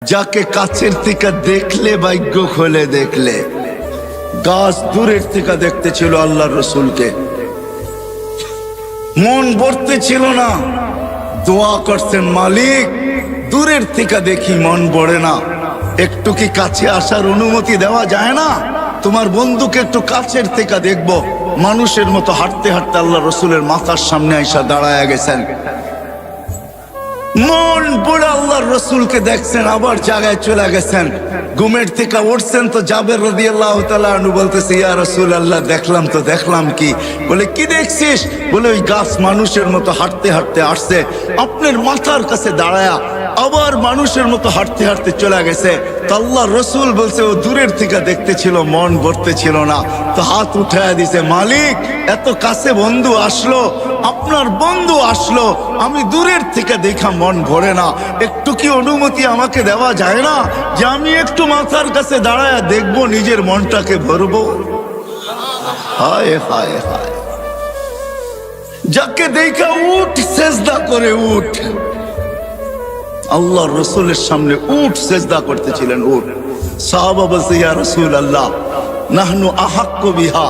যাকে কাছের থেকে দেখলে ভাগ্য খোলে দেখলে, গাছ দূরের থেকে দেখতে ছিল আল্লাহর রসুলকে, মন ভরতে ছিল না, দোয়া করছেন মালিক দূরের থেকে দেখি মন ভরে না, একটু কি কাছে আসার অনুমতি দেওয়া যায় না? তোমার বন্ধুকে একটু কাছের থেকে দেখবো। মানুষের মতো হাঁটতে হাঁটতে আল্লাহ রসুলের মাথার সামনে আইসা দাঁড়ায় গেছেন, মন পড়ে আল্লাহর রসুলকে দেখছেন, আবার জায়গায় চলে গেছেন। ঘুমের থেকে উঠছেন তো জাবের রাদিয়াল্লাহু তাআলা আনহু বলতেছে, ইয়া রাসূলুল্লাহ দেখলাম তো দেখলাম কি? বলে কি দেখছিস? বলে ওই গাছ মানুষের মতো হাঁটতে হাঁটতে আসছে, আপনার মাথার কাছে দাঁড়ায়া আবার মানুষের মতো হাঁটতে হাঁটতে চলে গেছে। তো আল্লাহর রসুল বলছে ও দূরের থেকে দেখতে ছিল, মন ভরতে ছিল না। তো হাত উঠায় দিছে, মালিক এত কাছে বন্ধু আসলো, আপনার বন্ধু আসলো, আমি দূরের থেকে দেখা মন ভরে না, একটু কি অনুমতি আমাকে দেওয়া যায় না যে আমি একটু মাথার কাছে দাঁড়ায় দেখবো, নিজের মনটাকে ভরবো? হায় হায় হায়, যাকে দেখা উঠ সেজদা করে উঠ। আল্লাহর রসুলের সামনে উঠ সেজদা করতেছিলেন, উঠ। সাহাবা বলছে, ইয়া রাসূলুল্লাহ নাহনু আহাক্কু বিহা,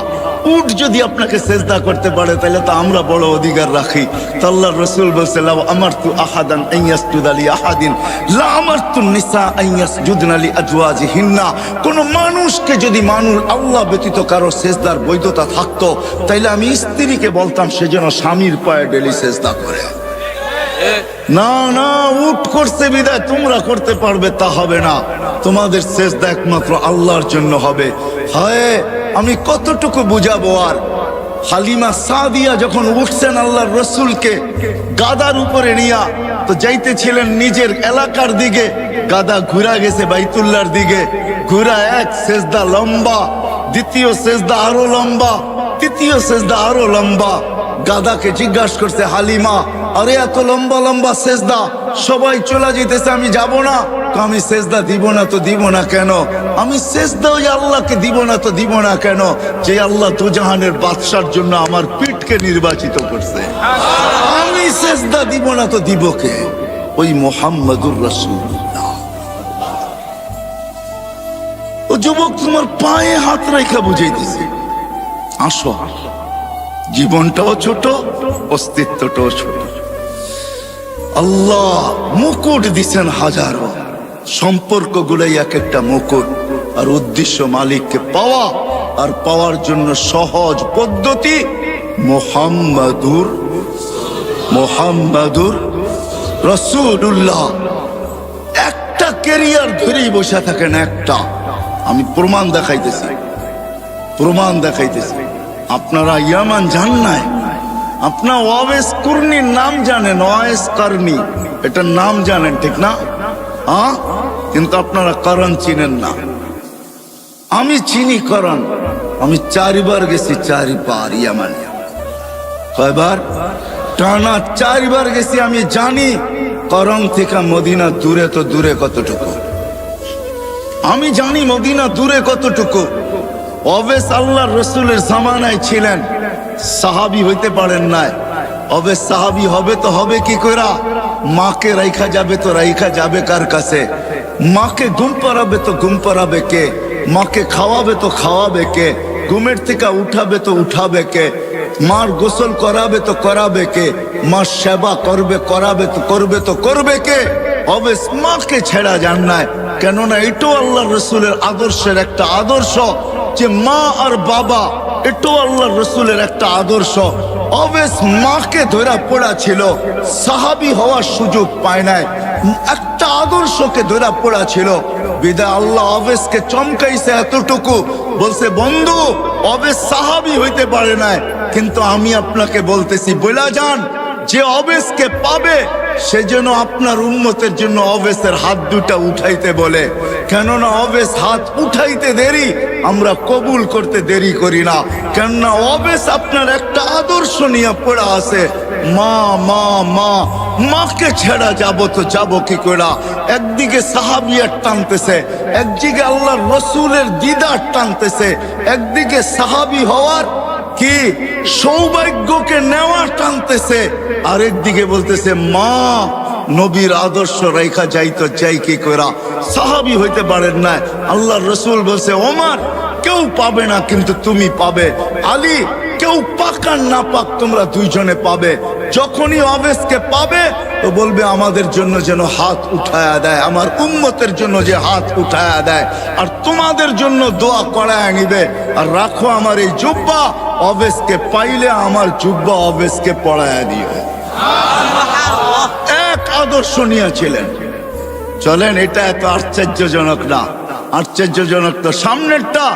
উট যদি আপনাকে সেজদা করতে পারে তাহলে তো আমরা বড় অধিকার রাখি। তো আল্লাহর রাসূল বলছে, লাউ আমারতু আহাদান আন ইয়াসজুদা লি আহাদিন লা আমারতু নিসা আন ইয়াসজুদনা লি আজওয়াজিহিন্না। কোন মানুষকে যদি আল্লাহ ব্যতীত কারো সেজদার বৈধতা থাকতো তাইলে আমি স্ত্রীকে বলতাম সে যেন স্বামীর পায়ে ডেলি সেজদা করে। না না, উট করছে বিদায় তোমরা করতে পারবে তা হবে না, তোমাদের সেজদা একমাত্র আল্লাহর জন্য হবে। হায় আমি কতটুকু বুঝাবো আর। হালিমা সাদিয়া যখন উঠছেন আল্লাহর রসুলকে গাদার উপরে নিয়া, তো যাইতেছিলেন নিজের এলাকার দিকে, গাদা ঘুরা গেছে বাইতুল্লাহর দিকে, ঘুরা এক সেজদা লম্বা, দ্বিতীয় সেজদা আরো লম্বা, তৃতীয় সেজদা আরো লম্বা। গাদাকে জিজ্ঞাসা করছে হালিমা, আরে এত লম্বা লম্বা সেজদা, সবাই চলে যেতেছে, আমি যাব না। আমি সেজদা দিব না তো দিব না কেন? আমি সেজদা ওই আল্লাহকে দিব না তো দিব না কেন যে আল্লাহ দুজাহানের বাদশার জন্য আমার পিঠকে নির্বাচিত করছে। আমি সেজদা দিব না তো দিব কে? ওই মুহাম্মাদুর রাসূলুল্লাহ। ও যুবক, তোমার পায়ে হাত রেখা বুঝাইতেছে, আসো, জীবনটাও ছোট, অস্তিত্বটাও ছোট। আল্লাহ মুকুট দিছেন হাজারো, সম্পর্ক গুলাই এক একটা মুকুট, আর উদ্দেশ্য মালিককে পাওয়া, আর পাওয়ার জন্য সহজ পদ্ধতি মুহাম্মাদুর রাসূলুল্লাহ। একটা ক্যারিয়ার ধরেই বসে থাকেন, একটা। আমি প্রমাণ দেখাইতেছি। আপনারা ইয়ামান যান নাই, আপনার ওয়াইস কুরনির নাম জানেন, ওয়াইস কারনি এটার নাম জানেন, ঠিক না? কিন্তু আপনারা করণ চিনেন না। আমি চিনি করণ, আমি 4 বার গেছি, 4 বার ইয়ামান। কয়বার? টানা 4 বার গেছি। আমি জানি করণ থেকে মদিনা দূরে, তো দূরে কতটুকু আমি জানি, মদিনা দূরে কতটুকু। অবেস আল্লাহর রসুলের জামানায় ছিলেন, সাহাবি হইতে পারেন নাই। অবেস সাহাবি হবে তো হবে কি কইরা? মাকে রাইখা যাবে তো রাইখা যাবে কার কাছে? মাকে ঘুম পাড়াবে তো ঘুম পাড়াবে কে? মাকে খাওয়াবে তো খাওয়াবে কে? ঘুমের থেকে উঠাবে তো উঠাবে কে? মার গোসল করাবে তো করাবে কে? মার সেবা করাবে তো করবে কে? অবেস মাকে ছেড়া যান নাই, কেননা এটাও আল্লাহর রসুলের আদর্শের একটা আদর্শ যে মা আর বাবা, এটাও আল্লাহর রসুলের একটা আদর্শ। অবেস মাকে ধরা পড়া ছিল, সাহাবি হওয়ার সুযোগ পায় নাই, একটা আদর্শকে ধরা পড়া ছিল। বিদায় আল্লাহ অবেসকে চমকাইছে এতটুকু, বলছে বন্ধু অবেস সাহাবি হইতে পারে নাই, কিন্তু আমি আপনাকে বলতেছি বলা যান, যে অবেসকে পাবে সে যেন আপনার উম্মতের জন্য অবেসের হাত দুটা উঠাইতে বলে, কেননা অবেস হাত উঠাইতে দেরি, আমরা কবুল করতে দেরি করি না। কেননা অবেস আপনার একটা আদর্শ নিয়ে পড়া আছে, মা মা মা, মাকে ছেড়া যাবো তো যাবো কি করে? একদিকে সাহাবিয়ার টানতেছে, একদিকে আল্লাহর রসুলের দিদার টানতেছে, একদিকে সাহাবি হওয়ার কি সৌভাগ্যকে নেওয়া টানতেছে, আরেকদিকে বলতেছে মা নবীর আদর্শ রেখা যাইতো চাই কি করা, সাহাবী হইতে পারেন না। আল্লাহর রাসূল বলছে ওমর কেউ পাবে না কিন্তু তুমি পাবে, আলী কেউ পাক আর না পাক তোমরা দুইজনে পাবে। যখনই অবেশকে পাবে তো বলবে আমাদের জন্য যেন হাত উঠায়া দেয়, আমার উম্মতের জন্য যে হাত উঠায়া দেয়, আর তোমাদের জন্য দোয়া করায় নিবে। আর রাখো আমার এই জুব্বা, অবেশকে পাইলে আমার জুব্বা অবেশকে পড়ায়া দিবে। এক আদর্শ নিয়েছিলেন। চলেন, এটা এত আশ্চর্যজনক না। আশ্চর্যজনক তো সামনেরটা।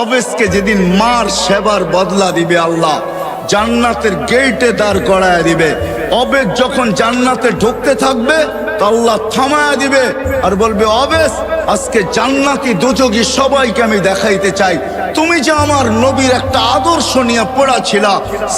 অবেশকে যেদিন মার সেবার বদলা দিবে আল্লাহ, জান্নাতের গেটে দাঁড় করায় দিবে। অবেশ যখন জান্নাতে ঢুকতে থাকবে তো আল্লাহ থামায়া দিবে আর বলবে অবেশ আজকে জান্নাতি দোজখী সবাইকে আমি দেখাইতে চাই, তুমি যে আমার নবীর একটা আদর্শ নিয়ে পড়া ছিল,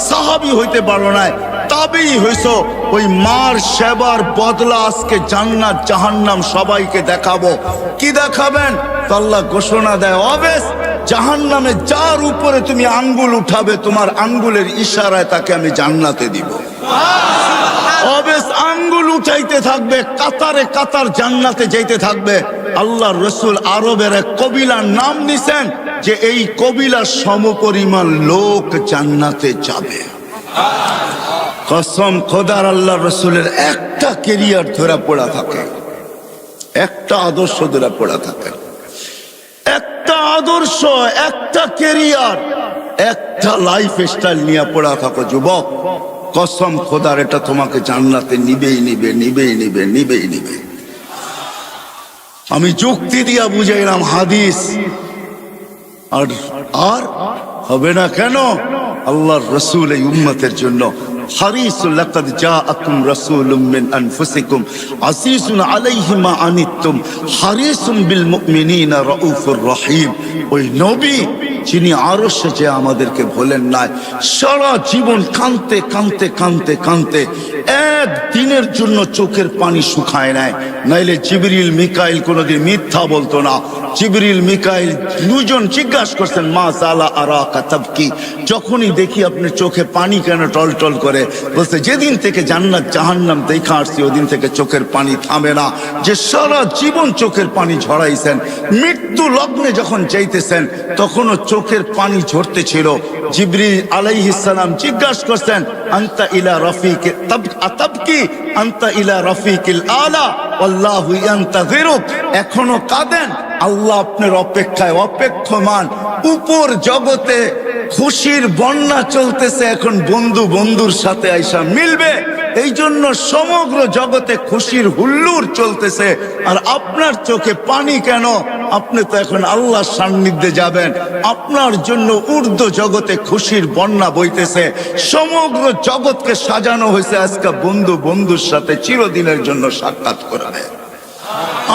সাহাবী হইতে পারো না, তাবেই হইছো, ওই মার সেবার বদলা আজকে জান্নাত জাহান্নাম সবাইকে দেখাবো। কি দেখাবেন? তো আল্লাহ ঘোষণা দেয় অবেশ জাহান্নামে যার উপরে তুমি আঙ্গুল উঠাবে তোমার আঙ্গুলের ইশারায় তাকে আমি জান্নাতে দিব। অবেশ আঙ্গুল উঠাইতে থাকবে, কাতারে কাতার জান্নাতে যাইতে থাকবে। আল্লাহর রাসূল আরবের এক কবিলার নাম দিছেন যে এই কবিলার সমপরিমাণ লোক জান্নাতে যাবে। কসম খোদার, আল্লাহর রাসূলের একটা ক্যারিয়ার ধরা পড়া থাকে, একটা আদর্শ ধরা পড়া থাকে, একটা আদর্শ, একটা ক্যারিয়ার, একটা লাইফ স্টাইল নিয়ে পড়া থাকো যুবক। কসম খোদার, এটা তোমাকে জান্নাতে নিবেই নিবে, নিবেই নিবে, নিবেই নিবে। আমি যুক্তি দিয়া বুঝাইলাম হাদিস, আর আর হবে না কেন? আল্লাহর রাসূল এই উম্মতের জন্য হারিসুল লাকাদ জাআকুম রাসূলুম মিন আনফুসিকুম আজিজুন আলাইহি মা আনিতুম হারিসুম বিল মুমিনিনা রাউফুর রহিম। ওই নবী যিনি আরশে যে আমাদেরকে ভোলেন নাই, সারা জীবন কাঁদতে কাঁদতে কাঁদতে কাঁদতে একদিনের জন্য চোখের পানি শুকায় নাই। নাইলে জিবরিল মিকাইল কোনোদিন মিথ্যা বলতো না। জিবরিল মিকাইল দুজন জিজ্ঞাসা করছেন মা জালা আরাকা তাবকি, যখনই দেখি আপনার চোখে পানি কেন টলটল করে? বলছে যেদিন থেকে জান্নাত জাহান্নাম দেখা আসছি ওদিন থেকে চোখের পানি থামে না। যে সারা জীবন চোখের পানি ঝরাইছেন, মৃত্যু লগ্নে যখন যাইতেছেন তখনও চোখের পানি ঝরতে ছিল। জিবরিল আলাইহিস সালাম জিজ্ঞাসা করছেন আনতা ইলা রাফিকি তাবকি আনতা ইলা রাফিকিল আলা আল্লাহু ইয়ান্তাযিরুক। এখনো কাঁদেন? আল্লাহ আপনার অপেক্ষায় অপেক্ষমান। উপর জগতে খুশির বন্যা চলতেছে, এখন বন্ধু বন্ধুর সাথে আইসা মিলবে, এই জন্য সমগ্র জগতে খুশির হুল্লোড় চলতেছে। আর আপনার চোখে পানি কেন? আপনি তো এখন আল্লাহর সান্নিধ্যে যাবেন, আপনার জন্য ঊর্ধ্ব জগতে খুশির বন্যা বইতেছে। সমগ্র জগৎকে সাজানো হয়েছে আজকে বন্ধু বন্ধুর সাথে চিরদিনের জন্য সাক্ষাৎ করবে।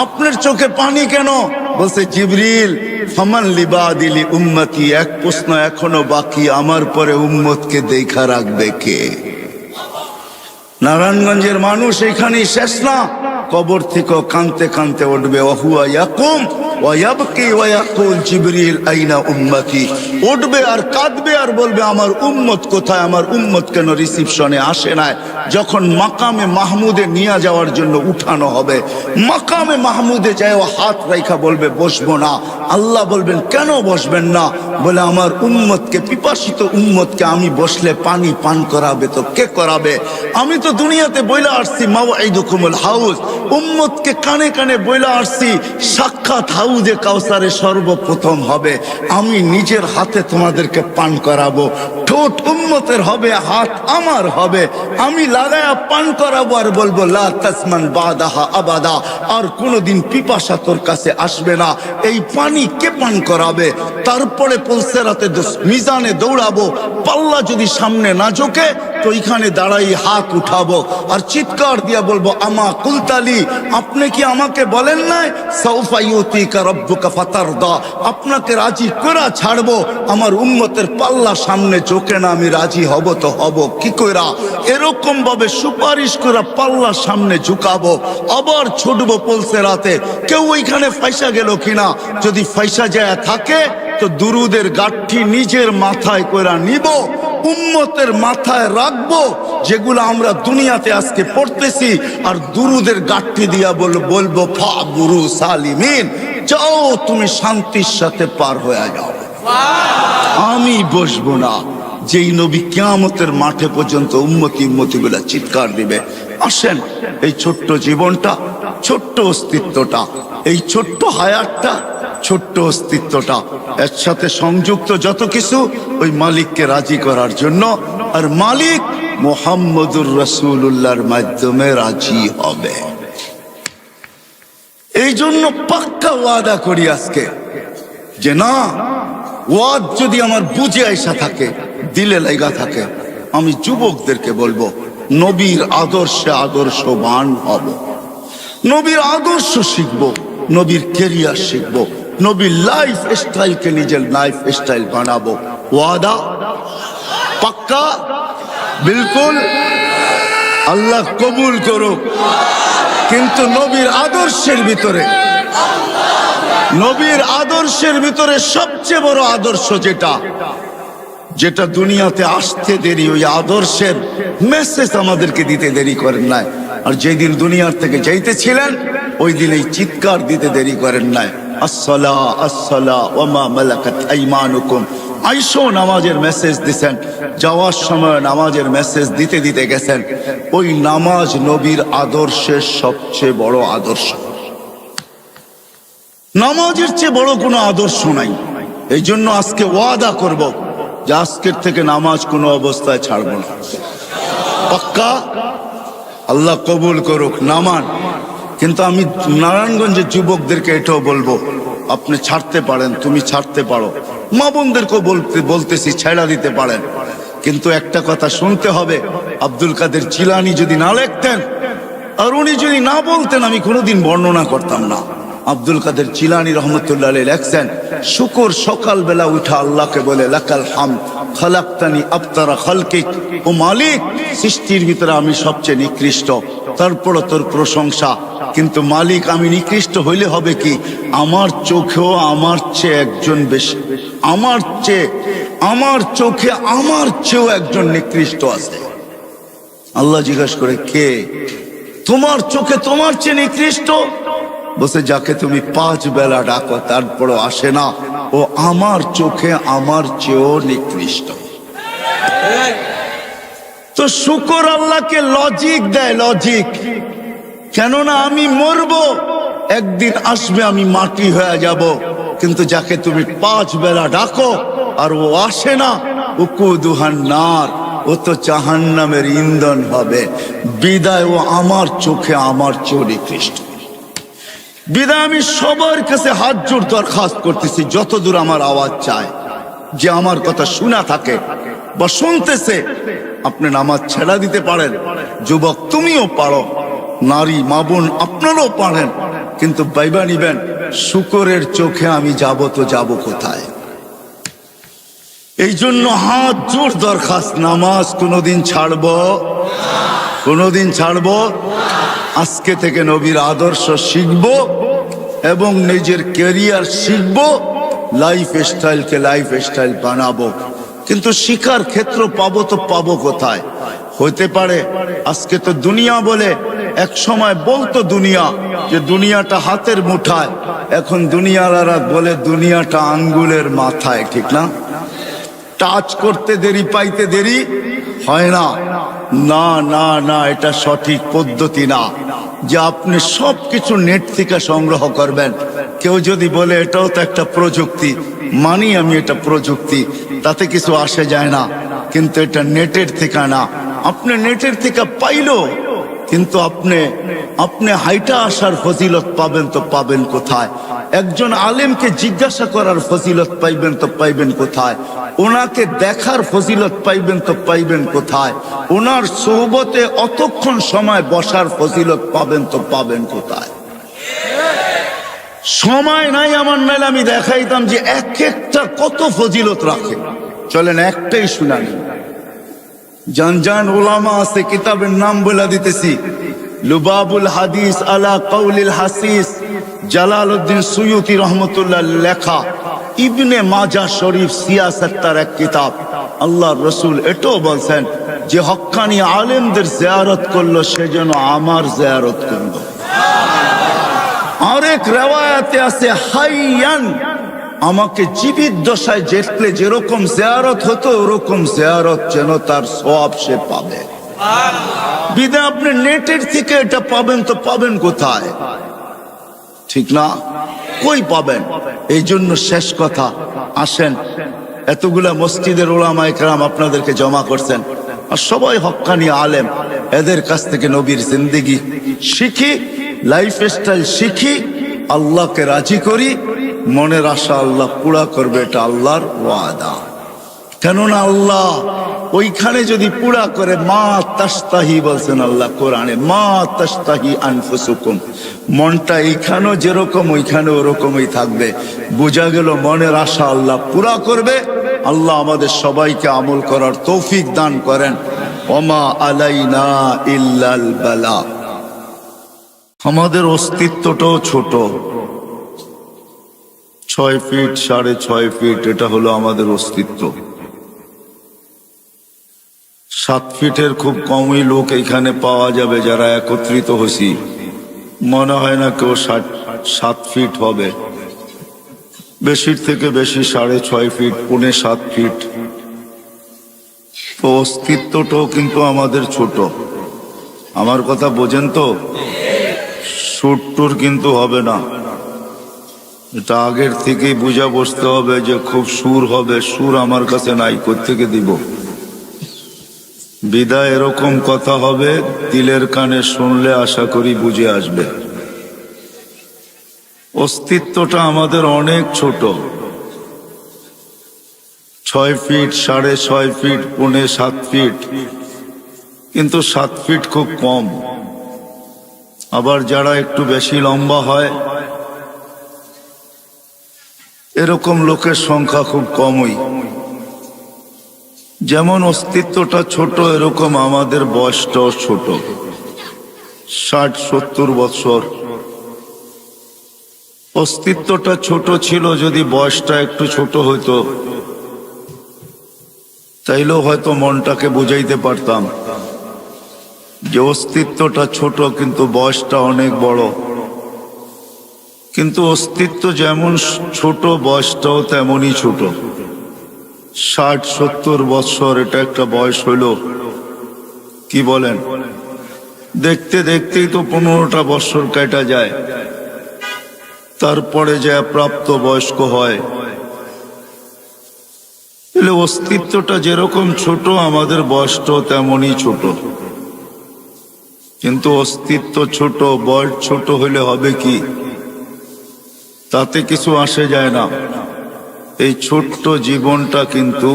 আপনার চোখে পানি কেন? বলছে জিবরিল ফামান লিবাদিলি উম্মতি, এক প্রশ্ন এখনো বাকি, আমার পরে উম্মতকে দেখা রাখবে কে? নারায়ণগঞ্জের মানুষ এখানেই শেষ না, কবর থেকে কাঁদতে কাঁদতে উঠবে ওয়াহুয়া ইয়াকুম ওয়া ইয়াবকি ওয়া ইয়াকুল জিবরিল আইনা উম্মতি। উঠবে আর কাঁদবে আর বলবে আমার উম্মত কোথায়, আমার উম্মত কেন রিসিপশনে আসে না? যখন মাকামে মাহমুদে নিয়ে যাওয়ার জন্য উঠানো হবে, মাকামে মাহমুদে যায় ও হাত রাইখা বলবে বসবো না। আল্লাহ বলবেন কেন বসবেন না? বলে আমার উম্মতকে, পিপাসিত উম্মতকে আমি বসলে পানি পান করাবে তো কে করাবে? আমি তো দুনিয়াতে বইলা আসছি মাওয়াইদুকুমুল হাউজ, উম্মতকে কানে কানে বইলা আসছি সাক্ষাৎ হাউজে কাউসারে সর্বপ্রথম হবে, আমি নিজের হাতে তোমাদেরকে পান করাবো। ঠোঁট উম্মতের হবে, হাত আমার হবে, আমি লাগায়া পান করাবো আর বলবো লা তাসমান বাদাহা আবাদা, আর কোনোদিন পিপাসা তোর কাছে আসবে না। এই পানি কে পান করাবে? তারপরে পুলসেরাতে মিজানে দৌড়াবো, পাল্লা যদি সামনে না ঝোঁকে তো এখানে দাঁড়াই হাত উঠাবো আর চিৎকার দিয়া বলবো আমা কুলতালি, আপনি কি আমাকে বলেন নাই সাউফা ইউতিকা রাব্বুকা ফাতারদা, আপনাকে রাজি করা ছাড়বো। আমার উম্মতের পাল্লা সামনে ঝোঁকে না, আমি রাজি হব তো হব কি কইরা? এরকম ভাবে সুপারিশ করে পাল্লা সামনে ঝুঁকাবো, আবার ছুটবো পুলসেরাতে। কেউ ওইখানে ফাইসা গেল কিনা? যদি ফাইসা যায় থাকে তো দুরুদের গাঠি নিজের মাথায় কইরা নিব, উম্মতের মাথায় রাখবো, যেগুলো আমরা দুনিয়াতে আজকে পড়তেছি, আর দুরুদের গাঠি দিয়া বলবো ফাবুরু সালিমিন, যাও তুমি শান্তির সাথে পার হয়ে যাও, আমি বসবো না। যেই নবী কিয়ামতের মাঠে পর্যন্ত উম্মতি গুলা চিৎকার দিবে। আসেন, এই ছোট্ট জীবনটা, ছোট্ট অস্তিত্বটা, এই ছোট্ট হায়াতটা, ছোট্ট অস্তিত্বটা, এর সাথে সংযুক্ত যত কিছু ওই মালিককে রাজি করার জন্য, আর মালিক মুহাম্মদুর রাসূলুল্লাহর মাধ্যমে রাজি হবে। এই জন্য পাক্কা ওয়াদা করি আজকে যে না, ওয়াদ যদি আমার বুঝে আইসা থাকে, দিলে লাগা থাকে, আমি যুবকদেরকে বলবো নবীর আদর্শে আদর্শবান হব, নবীর আদর্শ শিখবো, নবীর কেরিয়ার শিখবো, নবীর লাইফ স্টাইলকে নিজের লাইফ স্টাইল বানাবো। ওয়াদা পাক্কা? বিলকুল। আল্লাহ কবুল করুক। কিন্তু নবীর আদর্শের ভিতরে, নবীর আদর্শের ভিতরে সবচেয়ে বড় আদর্শ যেটা দুনিয়াতে আসতে দেরি, ওই আদর্শের মেসেজ আমাদেরকে দিতে দেরি করেন নাই। আর যেদিন দুনিয়ার থেকে যাইতেছিলেন ওই দিন এই চিৎকার দিতে দেরি করেন নাই, আসসালা আসসালা ওয়া মা মালাকাত আইমানুকুম। আইসো নামাজের মেসেজ দিছেন, যাওয়ার সময় নামাজের মেসেজ দিতে দিতে গেছেন। ওই নামাজ নবীর আদর্শের সবচেয়ে বড় আদর্শ। নামাজের চেয়ে বড় কোনো আদর্শ নাই। এই জন্য আজকে ওয়াদা করব যে আজকের থেকে নামাজ কোনো অবস্থায় ছাড়ব না। পাক্কা? আল্লাহ কবুল করুক। নামান। কিন্তু আমি নারায়ণগঞ্জের যুবকদেরকে এটাও বলবো, আপনি ছাড়তে পারেন, তুমি ছাড়তে পারো, মা বোনদেরকেও বলতেছি ছেড়া দিতে পারেন। কিন্তু একটা কথা শুনতে হবে, আব্দুল কাদের জিলানী যদি না লিখতেন আর উনি যদি না বলতেন, আমি কোনোদিন বর্ণনা করতাম না। আব্দুল কাদের জিলানী রহমতুল্লাহ আলাইহি লেখছেন, শুকর সকালবেলা উঠা আল্লাহকে বলে লাকাল হামদ খালাকতানি আবতারা খালকিক, ও মালিক, সৃষ্টির ভিতরে আমি সবচেয়ে নিকৃষ্ট, তারপর তোর প্রশংসা। কিন্তু মালিক, আমি নিকৃষ্ট হইলে হবে কি, আমার চোখেও আমার চেয়ে একজন বেশি, আমার চোখে আমার চেয়েও একজন নিকৃষ্ট আছে। আল্লাহ জিজ্ঞাসা করে, কে? তোমার চোখে তোমার চেয়ে নিকৃষ্ট? বসে যাকে তুমি 5 বেলা ডাকো তারপরও আসে না, ও আমার চোখে আমার চেয়েও নিকৃষ্ট। তো শুকর আল্লাহকে লজিক দেয়, লজিক। কেননা আমি মরবো, একদিন আসবে আমি মাটি হয়ে যাব। কিন্তু যাকে তুমি 5 বেলা ডাকো আর ও আসে না, উকুদুহান নার, ও তো জাহান্নামের ইন্ধন হবে। বিদায় ও আমার চোখে আমার চেয়েও নিকৃষ্ট। বিদায় আমি সবার কাছে হাত জোড় দরখাস্ত করতেছি, যতদূর আমার আওয়াজ চায়, যে আমার কথা শোনা থাকে বা শুনতেছে, আপনি নামাজ ছেড়া দিতে পারেন। যুবক তুমিও পারো, নারী মা বোন আপনারাও পারেন, কিন্তু বাইবা নিবেন, শুকরের চোখে আমি যাব তো যাব কোথায়? এই জন্য হাত জোড় দরখাস্ত, নামাজ কোনোদিন ছাড়বো, কোনোদিন ছাড়বো। আজকে থেকে নবীর আদর্শ শিখব এবং নিজের ক্যারিয়ার শিখব, লাইফ স্টাইলকে লাইফ স্টাইল বানাবো। কিন্তু শিখার ক্ষেত্র পাবো তো পাবো কোথায়? হতে পারে আজকে তো দুনিয়া বলে, এক সময় বলতো দুনিয়া যে দুনিয়াটা হাতের মুঠায়, এখন দুনিয়ারা বলে দুনিয়াটা আঙ্গুলের মাথায়, ঠিক না? টাচ করতে দেরি, পাইতে দেরি হয় না। না না না, এটা সঠিক পদ্ধতি না যে আপনি সবকিছু নেট থেকে সংগ্রহ করবেন। কেউ যদি বলে এটাও তো একটা প্রযুক্তি, মানি আমি এটা প্রযুক্তি, তাতে কিছু আসে যায় না, কিন্তু এটা নেটের থেকে না। আপনি নেটের থেকে পাইলো, কিন্তু আপনি হাইটা আসার ফজিলত পাবেন তো পাবেন কোথায়? একজন আলেমকে জিজ্ঞাসা করার ফজিলত পাইবেন তো পাইবেন কোথায়? ওনাকে দেখার ফজিলত পাইবেন তো পাইবেন কোথায়? ওনার সোহবতে অতক্ষণ সময় বসার ফজিলত পাবেন তো পাবেন কোথায়? সময় নাই আমার, নাইলে আমি দেখাইতাম যে এক একটা কত ফজিলত রাখে। চলেন একটাই শুনানি। জান ওলামা আছে, কিতাবের নাম বলে দিতেছি, লুবাবুল হাদিস আলা কাউলিল হাসিস, জালালউদ্দিন সুয়ুতি রহমতুল্লাহ লেখা, ইবনে মাজাহ শরীফ সিয়াসত, তার এক কিতাব। আল্লাহর রাসূল এটাও বলছেন, যে হক্কানি আলেমদের জিয়ারত করলো সে যেন আমার জিয়ারত করলো। আরেক রিওয়ায়াতে আছে হাইয়ান, আমাকে জীবিত দশায় দেখলে যেরকম জিয়ারত হতো ওরকম জিয়ারত যেন তার সওয়াব সে পাবে। বিদায় আপনি নেটের থেকে এটা পাবেন তো পাবেন কোথায়? ঠিক না? কই পাবেন? এই জন্য শেষ কথা, আসেন এতগুলা মসজিদের উলামায়ে কেরাম আপনাদেরকে জমা করছেন আর সবাই হক্কানি আলেম, এদের কাছ থেকে নবীর জিন্দেগি শিখি, লাইফ স্টাইল শিখি, আল্লাহকে রাজি করি, মনের আশা আল্লাহ পুরা করবে, এটা আল্লাহর ওয়াদা। কেননা আল্লাহ ওইখানে যদি পুরা করে, মা তাস্তাহি বলছেন আল্লাহ কোরআনে, মা তাস্তাহি আনফুসুকুম, মনটা এইখানেও যেরকম ওইখানে ওরকমই থাকবে। বোঝা গেল মনের আশা আল্লাহ পুরা করবে। আল্লাহ আমাদের সবাইকে আমল করার তৌফিক দান করেন। ওমা আলাইনা ইল্লাল বালা। আমাদের অস্তিত্বটাও ছোট, 6 ফিট 6.5 ফিট, এটা হলো আমাদের অস্তিত্ব। 7 ফিটের খুব কমই লোক এখানে পাওয়া যাবে যারা একত্রিত হয়েছি। মনে হয় না কেউ 7 ফিট হবে, বেশির থেকে বেশি 6.5 ফিট, 6.25 ফিট। তো অস্তিত্বটাও কিন্তু আমাদের ছোট। আমার কথা বোঝেন তো? সুরটুর কিন্তু হবে না, এটা আগের থেকেই বুঝা বসতে হবে যে খুব সুর হবে। সুর আমার কাছে নাই, কোত্থেকে দিব? বিদায় এরকম কথা হবে, দিলের কানে শুনলে আশা করি বুঝে আসবে। অস্তিত্বটা আমাদের অনেক ছোট, 6 ফিট 6.5 ফিট 6.25 ফিট, কিন্তু 7 ফিট খুব কম। আবার যারা একটু বেশি লম্বা হয় এরকম লোকের সংখ্যা খুব কমই। যেমন অস্তিত্বটা ছোট, এরকম আমাদের বয়সটাও ছোট, 60-70 বছর। অস্তিত্বটা ছোট ছিল, যদি বয়সটা একটু ছোট হইতো তাইলেও হয়তো মনটাকে বুঝাইতে পারতাম যে অস্তিত্বটা ছোট কিন্তু বয়সটা অনেক বড়। কিন্তু অস্তিত্ব যেমন ছোট, বয়সটাও তেমনই ছোট। 60-70 বছর, এটা একটা বয়স হইল, কি বলেন? দেখতে দেখতেই তো 15টা বছর কেটে যায়, তারপরে যে প্রাপ্ত বয়স্ক হয়। তাহলে অস্তিত্বটা যেরকম ছোট, আমাদের বয়সটাও তেমনই ছোট। কিন্তু অস্তিত্ব ছোট, বয়স ছোট হইলে হবে কি? তাতে কিছু আসে যায় না। এই ছোট্ট জীবনটা কিন্তু,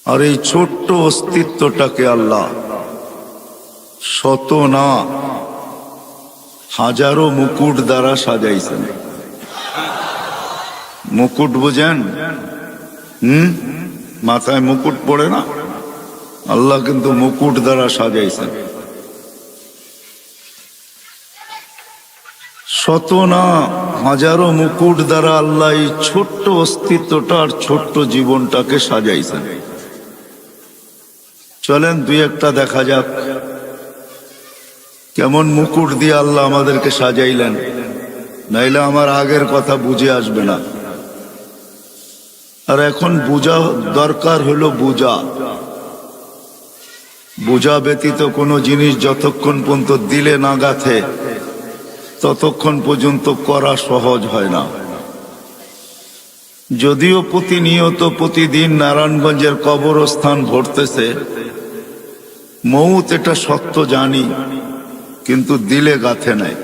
আর এই ছোট্ট অস্তিত্বটাকে আল্লাহ শত না হাজারো মুকুট দ্বারা সাজাইছেন। মুকুট বুঝেন? মাথায় মুকুট পড়ে না? আল্লাহ কিন্তু মুকুট দ্বারা সাজাইছেন। শত না হাজারো মুকুট দ্বারা আল্লাহ এই ছোট্ট অস্তিত্বটা আর ছোট্ট জীবনটাকে সাজাইছেন। চলেন 2-1টা দেখা যাক কেমন মুকুট দিয়ে আল্লাহ আমাদেরকে সাজাইলেন, নাইলে আমার আগের কথা বুঝে আসবে না। আর এখন বুঝা দরকার হলো বুঝা। বুঝা ব্যতীত কোনো জিনিস যতক্ষণ পর্যন্ত দিলে না গাথে ততক্ষণ পর্যন্ত করা সহজ হয় না। যদিও প্রতিনিয়ত প্রতিদিন নারায়ণগঞ্জের কবরস্থান ভরতেছে, মউত এটা সত্য জানি, কিন্তু দিলে গাথে নাই।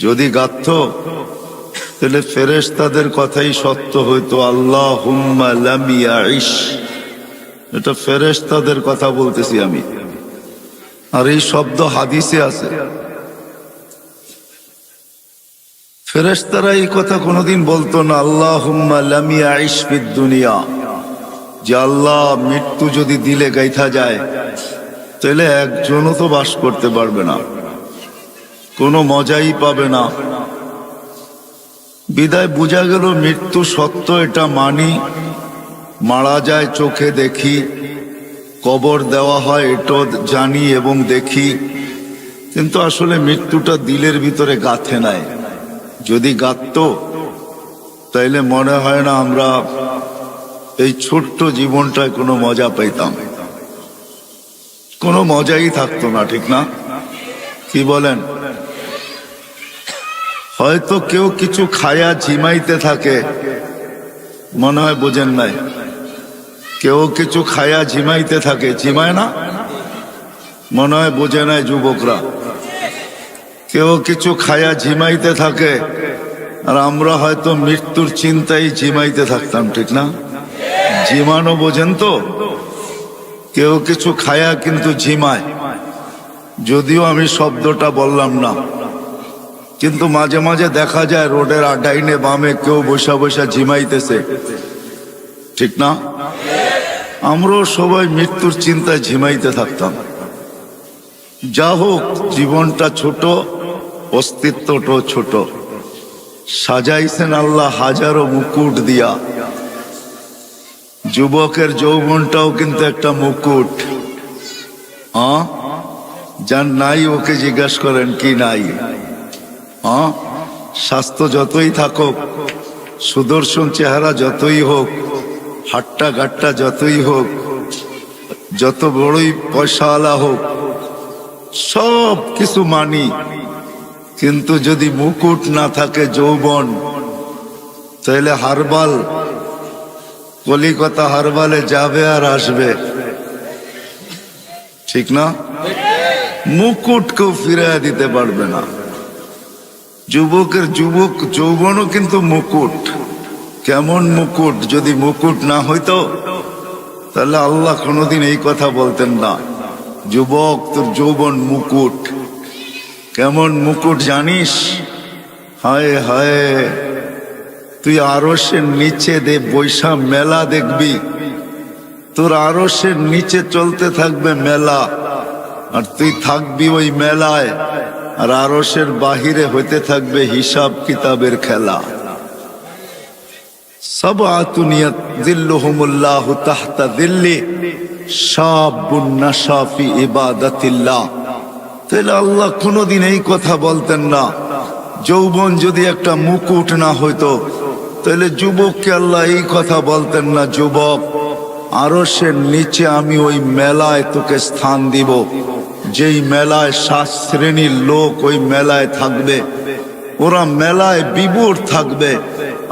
যদি গাথত তাহলে ফেরেশতাদের কথাই সত্য হইতো, আল্লাহুম্মা লাম ইয়াইশ। এটা ফেরেশতাদের কথা বলতেছি আমি, আর এই শব্দ হাদিসে আছে। ফেরেশতারা এই কথা কোনোদিন বলতো না, আল্লাহুম্মা লাম ইয়াইশ ফিদ দুনিয়া, যে আল্লাহ মৃত্যু যদি দিলে গাইথা যায় তাহলে একজনও তো বাস করতে পারবে না, কোনো মজাই পাবে না। বিদায় বুঝা গেল মৃত্যু সত্য, এটা মানি, মারা যায় চোখে দেখি, কবর দেওয়া হয় এটাও জানি এবং দেখি, কিন্তু আসলে মৃত্যুটা দিলের ভিতরে গাঁথে নাই। যদি গাঁথতো তাইলে মনে হয় না আমরা এই ছোট্ট জীবনটায় কোনো মজা পাইতাম, কোনো মজাই থাকতো না, ঠিক না? কি বলেন? হয়তো কেউ কিছু খায়া ঝিমাইতে থাকে, মনে হয় বোঝেন নাই, কেউ কিছু খায়া ঝিমাইতে থাকে, ঝিমায় না? মনে হয় বোঝে নাই যুবকরা। কেউ কিছু খায়া ঝিমাইতে থাকে, আর আমরা হয়তো মৃত্যুর চিন্তায় ঝিমাইতে থাকতাম, ঠিক না? ঝিমানো বোঝেন তো? কেউ কিছু খায়া কিন্তু ঝিমায়, যদিও আমি শব্দটা বললাম না, কিন্তু মাঝে মাঝে দেখা যায় রোডের ডাইনে বামে কেউ বসা বসা ঝিমাইতেছে, ঠিক না? আমরাও সবাই মৃত্যুর চিন্তায় ঝিমাইতে থাকতাম। যা হোক, জীবনটা ছোট, অস্তিত্বটাও ছোট। সাজাইছেন আল্লাহ হাজারো মুকুট দিয়া। যুবকের যৌবনটাও কিন্তু একটা মুকুট। যার নাই ওকে জিজ্ঞাসা করেন কি নাই। স্বাস্থ্য যতই থাকুক, সুদর্শন চেহারা যতই হোক, হাট্টা গাট্টা যতই হোক, যত বড়ই পয়সাওয়ালা হোক, সব কিছু মানি, কিন্তু যদি মুকুট না থাকে যৌবন, তাহলে হারবাল, কলিকাতা হারবালে যাবে আর আসবে, ঠিক না? মুকুট কেউ ফিরাইয়া দিতে পারবে না। যুবকের যৌবনও কিন্তু মুকুট। কেমন মুকুট? যদি মুকুট না হইতো তাহলে আল্লাহ কোনোদিন এই কথা বলতেন না, যুবক তোর যৌবন মুকুট। কেমন মুকুট জানিস? হায় হায়, তুই আরশের নিচে বৈশা মেলা দেখবি, তোর আরশের নিচে চলতে থাকবে মেলা, আর তুই থাকবি ওই মেলায়, আর আরশের বাহিরে হইতে থাকবে হিসাব কিতাবের খেলা। সাবআতুন ইয়াযিল্লুহুমুল্লাহু তাহতা যিল্লি শাবুন নাশা ফি ইবাদাতিল্লাহ। তাহলে আল্লাহ কোনোদিন এই কথা বলতেন না, যৌবন যদি একটা মুকুট না হইতো তাহলে যুবককে আল্লাহ এই কথা বলতেন না, যুবক আরশের নিচে আমি ওই মেলায় তোকে স্থান দিব, যেই মেলায় 7 শ্রেণীর লোক ওই মেলায় থাকবে, ওরা মেলায় বিভোর থাকবে,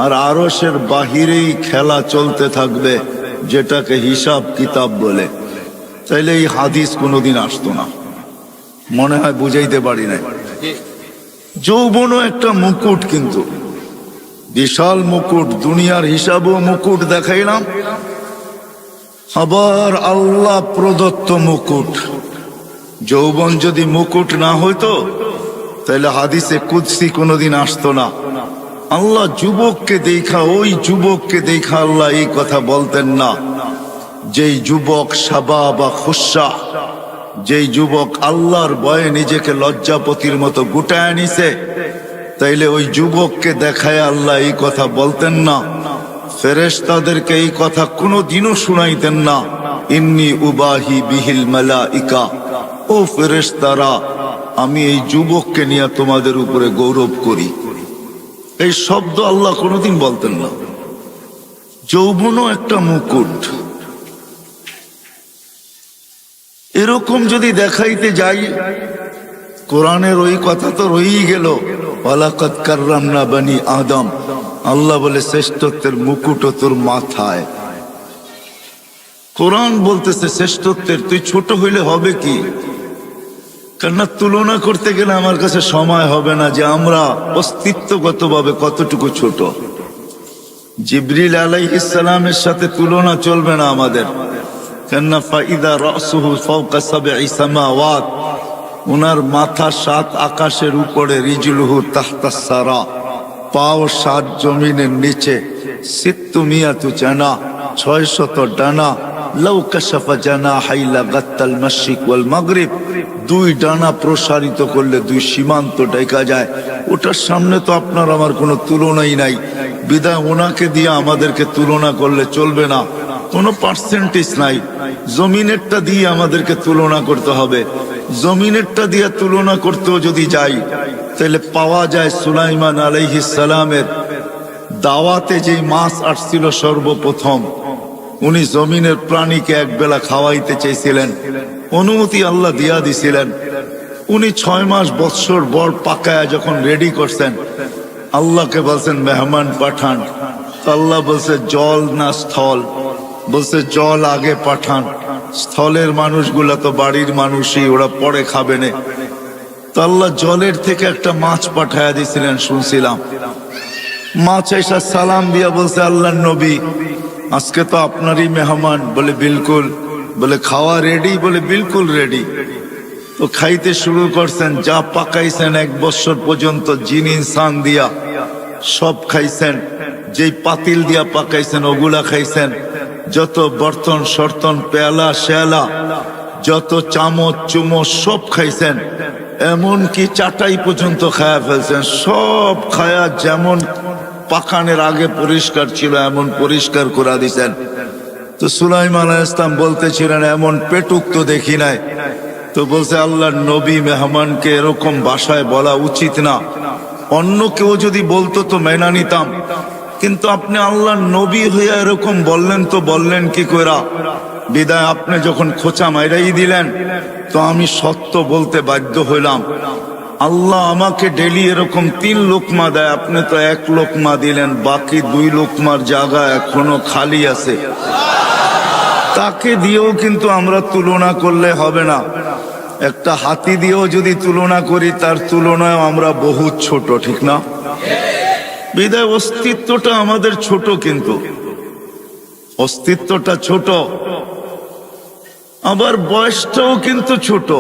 আর আরশের বাহিরেই খেলা চলতে থাকবে, যেটাকে হিসাব কিতাব বলে। তাইলে এই হাদিস কোনোদিন আসতো না। মনে হয় বুঝাইতে পারি নাই। যৌবনও একটা মুকুট, কিন্তু বিশাল মুকুট। দুনিয়ার হিসাবও মুকুট দেখাইলাম, আবার আল্লাহ প্রদত্ত মুকুট। যৌবন যদি মুকুট না হইতো তাহলে হাদিসে কুদসি কোনোদিন আসতো না। আল্লাহ যুবককে দেখা, ওই যুবককে দেখা আল্লাহ এই কথা বলতেন না, যেই যুবক শাবাবা খুশা, যেই যুবক আল্লাহর ভয়ে নিজেকে লজ্জাপতির মতো গুটায় নিছে, তাইলে ওই যুবককে দেখায় আল্লাহ এই কথা বলতেন না। ফেরেশতাদেরকে এই কথা কোনোদিনও শুনাইতেন না, ইন্নী উবাহি বিহিল মালাইকা, ও ফেরেশতারা, আমি এই যুবককে নিয়ে তোমাদের উপরে গৌরব করি। এই শব্দ আল্লাহ কোনোদিন বলতেন না। যৌবনও একটা মুকুট। এরকম যদি দেখাইতে যাই, কোরআনের ওই কথা তো রয়েই গেল, ওয়ালাকাদ কাররামনা বনি আদম। আল্লাহ বলে শ্রেষ্ঠত্বের মুকুটও তোর মাথায়। কোরআন বলতেছে শ্রেষ্ঠত্বের, তুই ছোট হইলে হবে কি? কেননা তুলনা করতে গেলে আমার কাছে সময় হবে না যে আমরা অস্তিত্বগতভাবে কতটুকু ছোট। জিবরিল আলাইহিস সালামের সাথে তুলনা চলবে না আমাদের, কেননা ফাইদা রাসুহু ফাওকা সাবঈ সামাওয়াত, উনার মাথা 7 আকাশের উপরে, রিজলুহু তাহতা সারা, পাও 7 জমিনের নিচে, সিত্তু মিয়াতু জানা, 600 ডানা, লাউ কাশাফা জানাহাই লাগাত্তাল মাশরিক ওয়াল মাগরিব, 2 ডানা প্রসারিত করলে 2 সীমান্ত ঢাকা যায়। ওটার সামনে তো আপনার আমার কোনো তুলনাই নাই, বিধায় ওনাকে দিয়ে আমাদেরকে তুলনা করলে চলবে না। কোনো পার্সেন্টেজ নাই। জমিনেরটা দিয়ে আমাদেরকে তুলনা করতে হবে। জমিনেরটা দিয়ে তুলনা করতেও যদি যাই তাহলে পাওয়া যায় সুলাইমান আলাইহিস সালামের দাওয়াতে যেই মাছ আসছিল সর্বপ্রথম, উনি জমিনের প্রাণীকে একবেলা খাওয়াইতে চেয়েছিলেন, অনুমতি আল্লাহ দিয়া দিছিলেন। উনি 6 মাস বৎসর বর পাকায়া যখন রেডি করছেন, আল্লাহকে বলছেন মেহমান পাঠান। আল্লাহ বলছে জল না স্থল? বলছে জল আগে পাঠান, স্থলের মানুষগুলা তো বাড়ির মানুষই, ওরা পরে খাবে না। তো আল্লাহ জলের থেকে একটা মাছ পাঠায়া দিছিলেন শুনছিলাম। মাছ এসা সালাম দিয়া বলছে আল্লাহর নবী আজকে তো আপনারই মেহমান। বলে বিলকুল। বলে খাওয়া রেডি? বলে বিলকুল রেডি। তো খাইতে শুরু করছেন, যা পাকাইছেন 1 বছর পর্যন্ত জিন ইনসান দিয়া সব খাইছেন। যেই পাতিল দিয়া পাকাইছেন ওগুলা খাইছেন, যত বর্তন সর্তন পেয়ালা শেয়ালা যত চামচ চুমচ সব খাইছেন, এমনকি চাটাই পর্যন্ত খায়া ফেলছেন। সব খায়া যেমন পাকানের আগে পরিষ্কার ছিল এমন পরিষ্কার করে দিছেন। তো সুলাইমান আলাইহিস সালাম বলতেছিলেন এমন পেটুক তো দেখি নাই। তো বলছে আল্লাহর নবী মেহমানকে এরকম ভাষায় বলা উচিত না, অন্য কেউ যদি বলতো তো মেনা নিতাম, কিন্তু আপনি আল্লাহর নবী হইয়া এরকম বললেন, তো বললেন কি কইরা? বিদায় আপনি যখন খোঁচা মাইরাই দিলেন তো আমি সত্য বলতে বাধ্য হইলাম। আল্লাহ আমাকে ডেলি এরকম 3 লোকমা দেয়, আপনি তো 1 লোকমা দিলেন, বাকি 2 লোকমার জায়গা এখনো খালি আছে। তাকে দিয়েও কিন্তু আমরা তুলনা করলে হবে না। একটা হাতি দিয়েও যদি তুলনা করি তার তুলনায় আমরা বহুত ছোট, ঠিক না? বিদায় অস্তিত্বটা আমাদের ছোট, কিন্তু অস্তিত্বটা ছোট, আবার বয়সটাও কিন্তু ছোট।